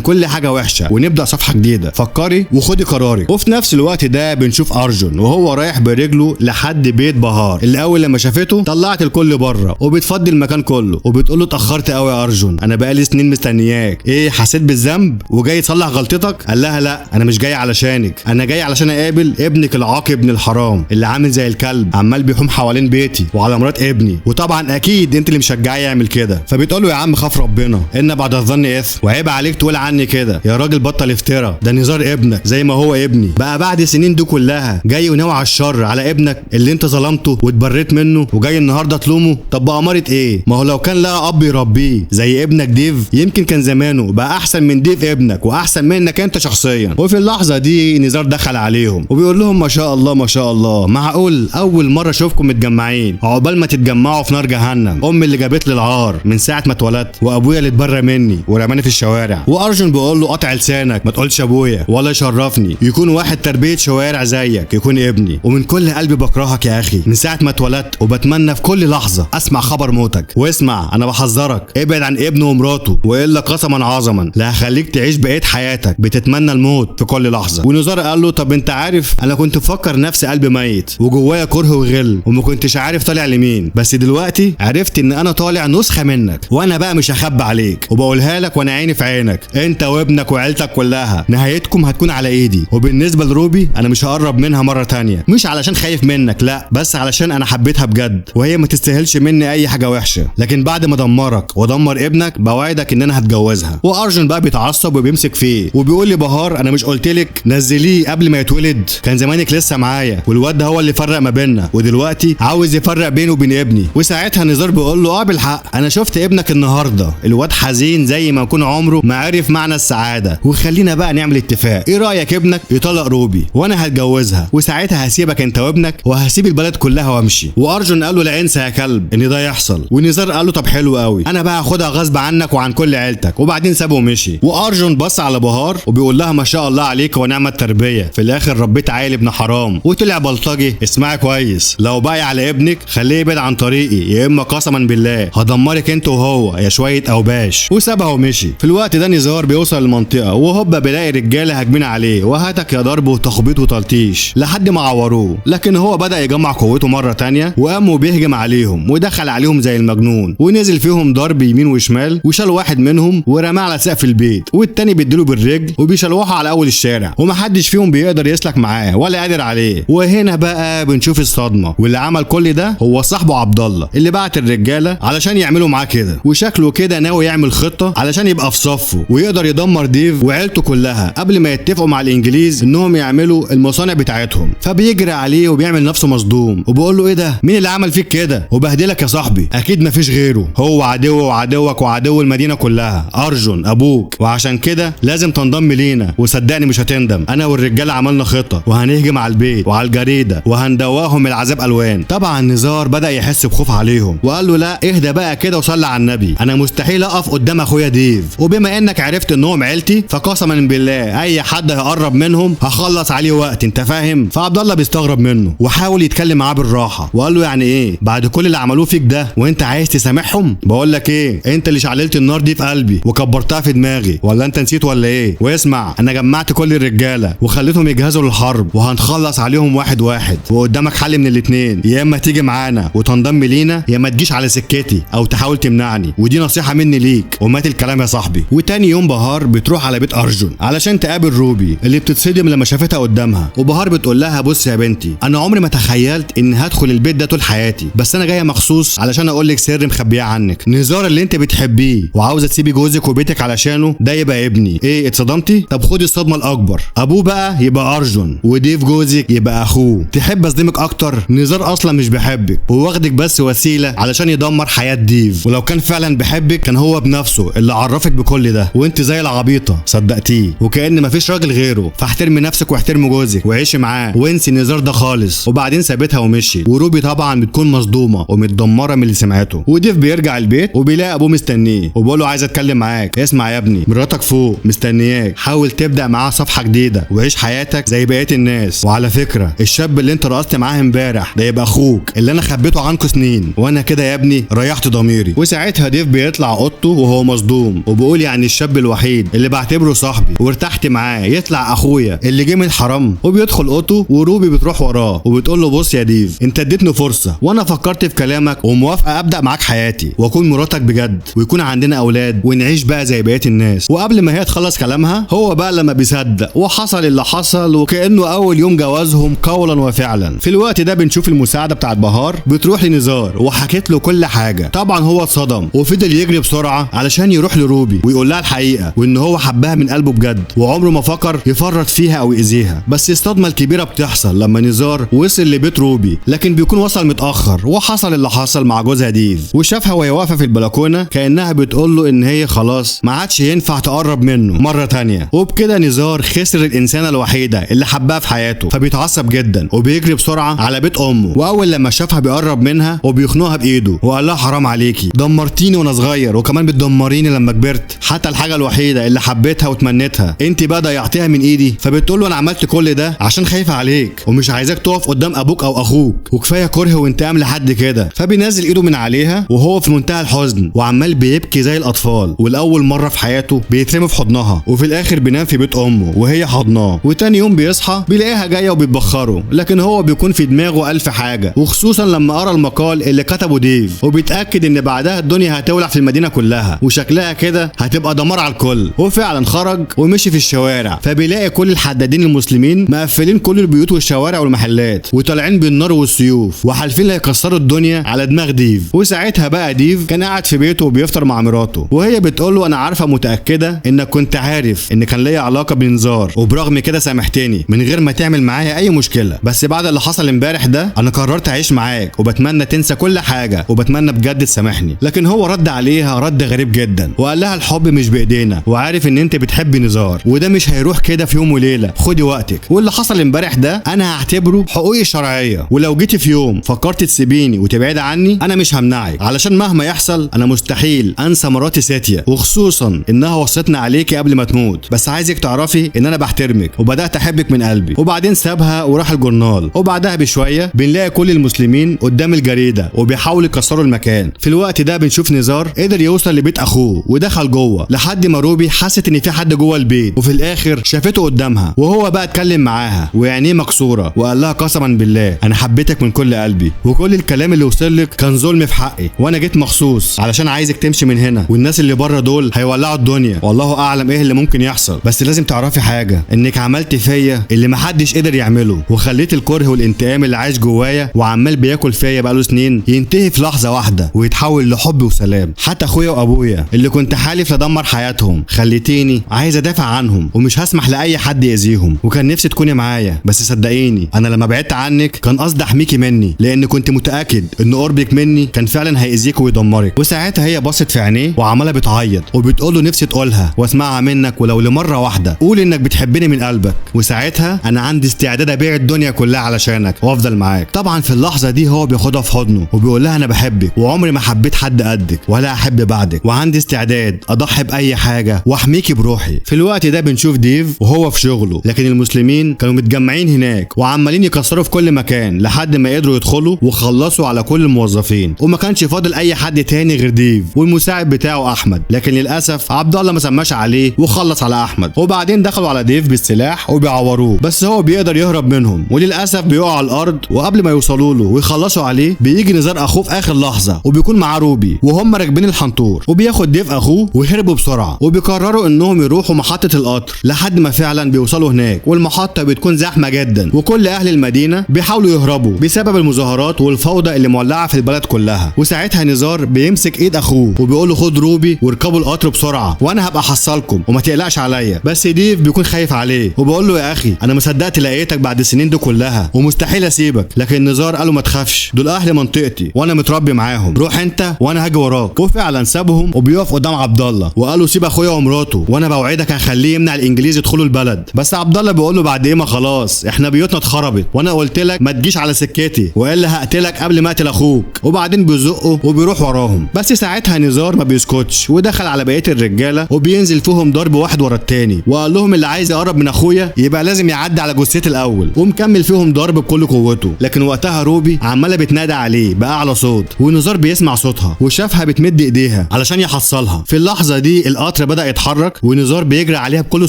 Speaker 1: كل حاجه وحشه ونبدا صفحه جديده، فكري وخدي قرارك. وفي نفس الوقت ده بنشوف ارجون وهو رايح برجله لحد بيت بهار، اللي اول لما شافته طلعت الكل بره وبتفضي المكان كله وبتقول له اتاخرت قوي يا ارجون، انا بقالي سنين مستنياك، ايه حسيت بالذنب وجاي تصلح غلطتك؟ قال لها لا انا مش جاي علشانك، انا جاي علشان اقابل ابنك العاقل ابن الحرام اللي عامل زي الكلب عمال بيحوم حوالين بيتي وعلى مرات ابني، وطبعا اكيد انت اللي مشجعاه يعمل كده. فبتقول له يا عم خاف ربنا ان بعد الظن اثم، وعيب عليك تقول عني كده يا راجل، بطل افترا، ده نزار ابنك زي ما هو ابني بقى بعد السنين دي كلها جاي وناوي على الشر على ابنك اللي انت ظلمته واتبريت منه، وجاي النهارده تلومه؟ طب بأمارة ايه؟ ما هو لو كان لقى اب يربيه زي ابنك ديف يمكن كان زمانه بقى احسن من ديف ابنك واحسن منك انت شخصيا. وفي اللحظه دي نزار دخل عليهم وبيقول لهم ما شاء الله ما شاء الله، معقول اول مره اشوفكم متجمعين؟ عقبال ما تتجمعوا في نار جهنم، امي اللي جابت لي العار من ساعه ما اتولدت، وابويا اللي اتبرى مني ورماني في الشوارع. وارجون بيقول له قطع لسانك، ما تقولش ابويا ولا يشرفني يكون واحد تربيه شوارع زيك يكون ابني، ومن كل قلبي بكرهك يا اخي من ساعه ما اتولدت، وبتمنى في كل لحظه اسمع خبر موتك. واسمع انا بحذرك، ابعد عن ابنه ومراته والا قسما عظما لا هخليك تعيش بقيه حياتك بتتمنى الموت في كل لحظه. ونزار قال له طب انت عارف انا كنت بفكر نفسي قلبي ميت وجوايا كره وغل وما كنتش عارف طالع لمين، بس دلوقتي عرفت ان انا طالع نسخه منك، وانا بقى مش هخبي عليك وبقولها لك وانا عيني في عينك، انت وابنك وعيلتك كلها نهايتكم هتكون على ايدي. وبالنسبه لروبي انا مش هقرب منها مره تانية، مش علشان خايف منك لا، بس علشان انا حبيتها بجد وهي ما تستاهلش مني اي حاجه وحشه، لكن بعد ما دمرك ودمر ابنك بوعدك ان انا هتجوزها. وارجون بقى بيتعصب وبيمسك فيه وبيقول لي بهار انا مش قلتلك نزليه قبل ما يتولد؟ كان زمانك لسه معايا، والواد ده هو اللي فرق ما بيننا ودلوقتي عاوز يفرق بينه وبين ابني. وساعتها نزار بيقول له بالحق انا شفت ابنك النهارده، الواد حزين زي ما يكون عمره ما عرف معنى السعاده، وخلينا بقى نعمل اتفاق، ايه رايك ابنك يطلق روبي وانا هتجوزها، وساعتها هسيبك انت وابنك وهسيب البلد كلها وامشي. وارجون قال له لا انسى يا كلب ان ده يحصل. ونزار قال له طب حلو قوي، انا بقى هاخدها غصب عنك وعن كل عيلتك، وبعدين سابه ومشي. وارجون بص على بهار وبيقول لها ما شاء الله عليك ونعم التربيه، في الاخر ربيت عيل ابن حرام وطلع بلطجي. اسمعي كويس، لو باقي على ابنك خليه يبعد عن طريقي يا اما قسما بالله هدمرك انت وهو يا شويه اوباش. وسابها ومشي. في الوقت ده نزار بيوصل المنطقه وهوبا بيلاقي رجاله هاجمين عليه وهاتك يا ضرب وتخبيط وتلطيش لحد ما عوروه، لكن هو بدا يجمع قوته مره تانية وقام وبيهجم عليهم ودخل عليهم زي المجنون ونزل فيهم ضرب يمين وشمال، وشال واحد منهم ورماه على سقف البيت والتاني بيديله بالرجل وبيشلوحه على اول الشارع، ومحدش فيهم بيقدر يسلك معاه ولا قادر عليه. وهنا بقى بنشوف الصدمه، واللي عمل كل ده هو صاحبه عبد الله اللي بعت الرجاله علشان يعملوا معاه كده، وشكله كده ناوي يعمل خطه علشان يبقى في صفه ويقدر يدمر ديف وعيلته كلها قبل ما يتفقوا مع الانجليز انهم يعملوا المصانع بتاعتهم. فبيجري عليه وبيعمل نفسه مصدوم وبيقول له ايه ده، مين اللي عمل فيك كده وبهدلك يا صاحبي؟ اكيد مفيش غيره، هو عدو وعدوك وعدو المدينه كلها، ارجون ابوك، وعشان كده لازم تنضم لينا وصدقني مش هتندم. انا والرجاله عملنا خطه وهنهجم على البيت وعلى الجريده وهندواهم العذاب الوان. طبعا نزار بدا يحس بخوف عليهم وقال له لا اهدى بقى كده وصلي على النبي، انا مستحيل اقف قدام اخويا ديف، وبما انك عرفت انهم عيلتي فقسما بالله اي حد هيقرب منهم هخلص عليه وقت، انت فاهم؟ فعبد الله بيستغرب منه وحاول يتكلم معاه بالراحه وقال له يعني ايه بعد كل اللي عملوه فيك ده وانت عايز تسامحهم؟ بقول لك ايه، انت اللي شعللت النار دي في قلبي وكبرتها في دماغي، ولا انت نسيت ولا ايه؟ واسمع انا جمعت كل الرجاله وخليتهم يجهزوا للحرب وهنخلص عليهم واحد واحد، وقدامك حل من الاتنين، يا اما تيجي معانا وتنضم لينا يا ما تجيش على سكتي او تحاول تمنعني، ودي نصيحه مني ليك. ومات الكلام يا صاحبي. وتاني يوم بهار بتروح على بيت ارجون علشان تقابل روبي اللي بتتصدم لما شافتها قدامها، وبهار بتقول لها بص يا بنتي انا عمري ما تخيلت اني هدخل البيت ده طول حياتي، بس انا جايه مخصوص علشان اقول لك سر مخبيه عنك، نزار اللي انت بتحبيه وعاوزه تسيبي جوزك وبيتك علشانه ده يبقى ابني. ايه اتصدمتي؟ طب خدي الصدمه الاكبر، ابوه بقى يبقى ارجون وديف جوزك يبقى اخوه. تحب اصدمك اكتر؟ نزار اصلا مش بيحبك وواخدك بس وسيله علشان يدمر حياه ديف، ولو كان فعلا بيحبك كان هو بنفسه اللي عرفك بكل ده، وانت زي العبيطه صدقتيه وكأن مفيش راجل غيره. فاحترمي نفسك واحترمي جوزك وعيشي معاه وانسي نزار ده خالص. وبعدين سابتها ومشي، وروبي طبعا بتكون مصدومه ومتدمره من اللي سمعته. وديف بيرجع البيت وبيلاقي ابوه مستنيه وبيقول له عايز اتكلم معاك. اسمع يا ابني مراتك فوق مستنياك، حاول تبدا معاها صفحه جديده وعيش حياتك زي بقيه الناس، وعلى فكره الشاب اللي انت رقصت معاه امبارح ده يبقى اخوك اللي انا خبيته عنكم سنين، وانا كده يا ابني ريحت ضميري. وساعتها ديف بيطلع اوضته وهو مصدوم وبيقول يعني الشاب الوحيد اللي بعتبره صاحبي وارتحت معاه يطلع اخويا اللي جه من الحرام. وبيدخل اوضته وروبي بتروح وراه وبتقول له بص يا ديف، انت اديتني فرصه وانا فكرت في كلامك وموافقه ابدا معاك حياتي واكون مراتك بجد ويكون عندنا اولاد ونعيش بقى زي بقيه الناس. وقبل ما هي تخلص كلامها هو بقى لما بيصدق وحصل اللي حصل وكانه اول يوم جوازهم قولا وفعلا. في الوقت ده بنشوف المساعده بتاعت بهار بتروح لنزار وحكت له كل حاجه. طبعا هو اتصدم وفضل يجري بسرعه علشان يروح لروبي ويقول لها الحقيقه وان هو حبها من قلبه بجد وعمره ما فكر يفرط فيها او يأذيها. بس الصدمه الكبيره بتحصل لما نزار وصل لبيت روبي، لكن بيكون وصل متاخر وحصل اللي حصل مع جوزها ديف. وشافها وهي واقفه في البلكونه كانها بتقول له ان هي خلاص ما عادش ينفع تقرب منه مره تانية. وبكده نزار خسر الانسانه الوحيده اللي حبها في حياته، فبيتعصب جدا وبيجري بسرعه على بيت امه. واول لما شافها بيقرب منها وبيخنقها بايده وقال لها حرام عليكي، دمرتيني وانا صغير وكمان بتدمريني لما كبرت، حتى الحاجه الوحيده اللي حبيتها وتمنيتها انت بقى ضيعتيها من ايدي. فبتقول له انا عملت كل ده عشان خايفه عليك ومش عايزاك تقف قدام ابوك او اخوك، وكفايه كره وانتقام لحد كده. فبينزل ايده من عليها وهو في منتهى الحزن وعمال بيبكي زي الاطفال، والاول مره في حياته بيترمي في حضنها. وفي الاخر بينام في بيت امه وهي حضناه. وتاني يوم بيصحى بيلاقيها جايه وبتبخره، لكن هو بيكون في دماغه الف حاجه، وخصوصا لما قرا المقال اللي كتبه ديف وبيتاكد ان بعدها الدنيا هتولع في المدينه كلها وشكلها كده هتبقى دمار على الكل. وفعلا خرج ومشي في الشوارع، فبيلاقي كل الحدادين المسلمين مقفلين كل البيوت والشوارع والمحلات وطالعين بالنار والسيوف وحالفين هيكسروا الدنيا على دماغ ديف. وساعتها بقى ديف كان قاعد في بيته وبيفطر مع مراته، وهي بتقول له انا عارفه متاكده انك كنت عارف ان كان ليا علاقه بنزار، وبرغم كده سامحتني من غير ما تعمل معايا اي مشكله، بس بعد اللي حصل امبارح ده انا قررت اعيش معاك وبتمنى تنسى كل حاجه وبتمنى بجد تسامحني. لكن هو رد عليها رد غريب جدا وقال لها الحب مش بايدينا، وعارف ان انت بتحبي نزار وده مش هيروح كده في يوم وليله، خدي وقتك، واللي حصل امبارح ده انا هعتبره حقوقي الشرعيه، ولو جيتي في يوم فكرت تسيبيني وتبعدي عني انا مش همنعك، علشان مهما يحصل انا مستحيل انسى مراتي ساتيا، وخصوصا انها وصتنا عليكي قبل ما تموت، بس عايزك تعرفي ان انا بحترمك وبدات احبك من قلبي. وبعدين سابها وراح الجورنال. وبعدها بشويه بنلاقي كل المسلمين قدام الجريده وبيحاولوا يكسروا المكان. في الوقت ده بنشوف نزار قدر يوصل لبيت اخوه ودخل جوه لحد ما روبي حست ان في حد جوه البيت، وفي الاخر شافته قدامها وهو بقى اتكلم معاها وعينيه مكسوره وقال لها قسما بالله انا حبيتك من كل قلبي، وكل الكلام اللي وصل لك كان ظلم في حقي، وانا جيت مخصوص علشان عايزك تمشي من هنا، والناس اللي بره دول هيولعوا الدنيا والله اعلم ايه اللي ممكن يحصل، بس لازم تعرفي حاجه انك عملت فيا اللي محدش قدر يعمله، وخليت الكره والانتقام اللي عايش جوايا وعمال بياكل فيا بقاله سنين ينتهي في لحظه واحده ويتحول لحب وسلام. حتى اخويا وابويا اللي كنت حالف لدمر حياتهم خليتيني عايز ادافع عنهم ومش هسمح لاي حد يأذيهم، وكان نفسي تكوني معايا، بس صدقيني انا لما بعدت عنك كان قصدي احميكي مني، لان كنت متاكد ان قربك مني كان فعلا هيأذيك ويدمرك. وساعتها هي بصت في عينيه وعماله بتعيط وبتقول له نفسي تقولها واسمعها منك ولو لمره واحده، قول انك بتحبني من قلبك، وساعتها انا عندي استعداد ابيع الدنيا كلها علشانك وافضل معاك. طبعا في اللحظه دي هو بياخدها في حضنه وبيقول لها انا بحبك وعمري ما حبيت حد قدك ولا احب بعدك، وعندي استعداد اضحي باي حاجه واحميكي بروحي. في الوقت ده بنشوف ديف وهو في شغله، لكن المسلمين كانوا متجمعين هناك وعمالين يكسروا في كل مكان لحد ما قدروا يدخلوا وخلصوا على كل الموظفين، وما كانش فاضل اي حد تاني غير ديف والمساعد بتاعه احمد، لكن للاسف عبد الله ما سماش عليه وخلص على احمد. وبعدين دخلوا على ديف بالسلاح وبيعوروه، بس هو بيقدر يهرب منهم وللاسف بيقع على الارض، وقبل ما يوصلوا له ويخلصوا عليه بيجي نزار اخوه في اخر لحظه وبيكون معاه روبي وهم راكبين الحنطور، وبياخد ديف اخوه ويهربوا بسرعه وبيقرروا انهم يروحوا محطه القطر لحد ما فعلا بيوصلوا هناك، والمحطه بتكون زحمه جدا وكل اهل المدينه بيحاولوا يهربوا بسبب المظاهرات والفوضى اللي مولعه في البلد كلها. وساعتها نزار بيمسك ايد اخوه وبيقول له خد روبي واركبوا القطر بسرعه وانا هبقى احصلكم وما تقلقش عليا، بس ديف بيكون خايف عليه وبيقول له يا اخي انا ما صدقت لقيتك بعد السنين دي كلها ومستحيل اسيبك، لكن نزار قال له ما تخافش دول اهل منطقتي وانا متربي معاهم، روح انت وانا هاجي وراك. وفعلا سابهم وبيقف قدام عبد الله وقال له سيب اخويا ومراته وانا بوعدك هخليه يمنع الانجليز يدخلوا البلد، بس عبد الله بيقول له بعد ايه ما خلاص احنا بيوتنا اتخربت وانا قلت لك ما تجيش على سكتي والا هقتلك قبل ما اقتل اخوك. وبعدين بيزقه وبيروح وراهم، بس ساعتها نزار ما بيسكتش ودخل على بقيه الرجاله وبينزل فيهم ضرب واحد ورا التاني، وقال لهم اللي عايز يقرب من اخويا يبقى لازم يعدي على جثتي الاول، ومكمل فيهم ضرب بكل قوته. لكن وقتها روبي عمال وعماله بتنادى عليه باعلى صوت، ونزار بيسمع صوتها وشافها بتمد ايديها علشان يحصلها. في اللحظه دي القطر بدا يتحرك ونزار بيجري عليها بكل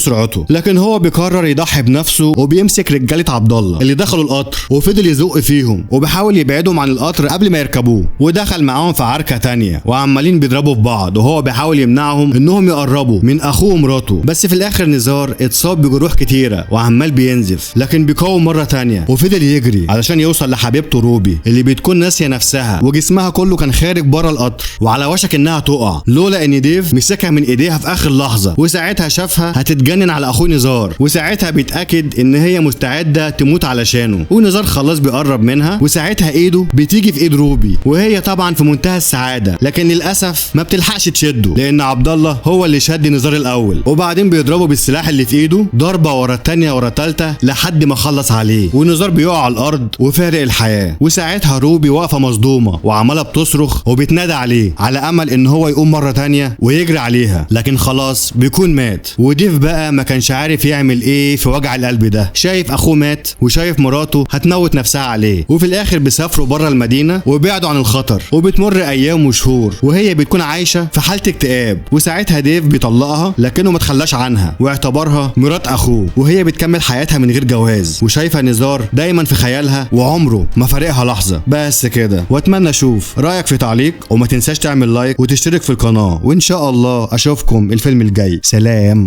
Speaker 1: سرعته، لكن هو بيقرر يضحي بنفسه وبيمسك رجاله عبد الله اللي دخلوا القطر وفضل يزق فيهم وبيحاول يبعدهم عن القطر قبل ما يركبوه، ودخل معاهم في عركه تانية وعمالين بيضربوا في بعض وهو بيحاول يمنعهم انهم يقربوا من اخوه ومراته. بس في الاخر نزار اتصاب بجروح كتيره وعمال بينزف، لكن بيقاوم مره تانية وفضل يجري علشان يوصل لحبيبته روبي اللي بتكون ناسيه نفسها وجسمها كله كان خارج بره القطر وعلى وشك انها تقع، لولا ان ديف مسكها من ايديها في اخر لحظه، وساعتها شافها هتتجنن على اخوه نزار، وساعتها بيتاكد ان هي مستعده تموت علشانه، ونزار خلاص بيقرب منها وساعتها ايده بتيجي في ايد روبي وهي طبعا في منتهى السعاده، لكن للاسف ما بتلحقش تشده لان عبد الله هو اللي شد نزار الاول، وبعدين بيضربه بالسلاح اللي في ايده ضربه ورا الثانيه ورا الثالثه لحد ما خلص عليه، ونزار بيقع على الارض وفارق الحياه. وساعتها روبي واقفه مصدومه وعماله بتصرخ وبتنادى عليه على امل ان هو يقوم مره تانية ويجري عليها، لكن خلاص بيكون مات. وديف بقى ما كانش عارف يعمل ايه في وجع القلب ده، شايف اخوه مات وشايف مراته هتموت نفسها عليه، وفي الاخر بيسافروا بره المدينه وبيبعدوا عن الخطر، وبتمر ايام وشهور وهي بتكون عايشه في حاله اكتئاب، وساعتها ديف بيطلقها لكنه ما تخلاش عنها واعتبرها مرات اخوه، وهي بتكمل حياتها من غير جواز، وشايفه نزار دايما في خيالها وعمره ما فارقها لحظه. بس كده، واتمنى اشوف رايك في تعليق، وما تنساش تعمل لايك وتشترك في القناه، وان شاء الله اشوفكم الفيلم الجاي. سلام.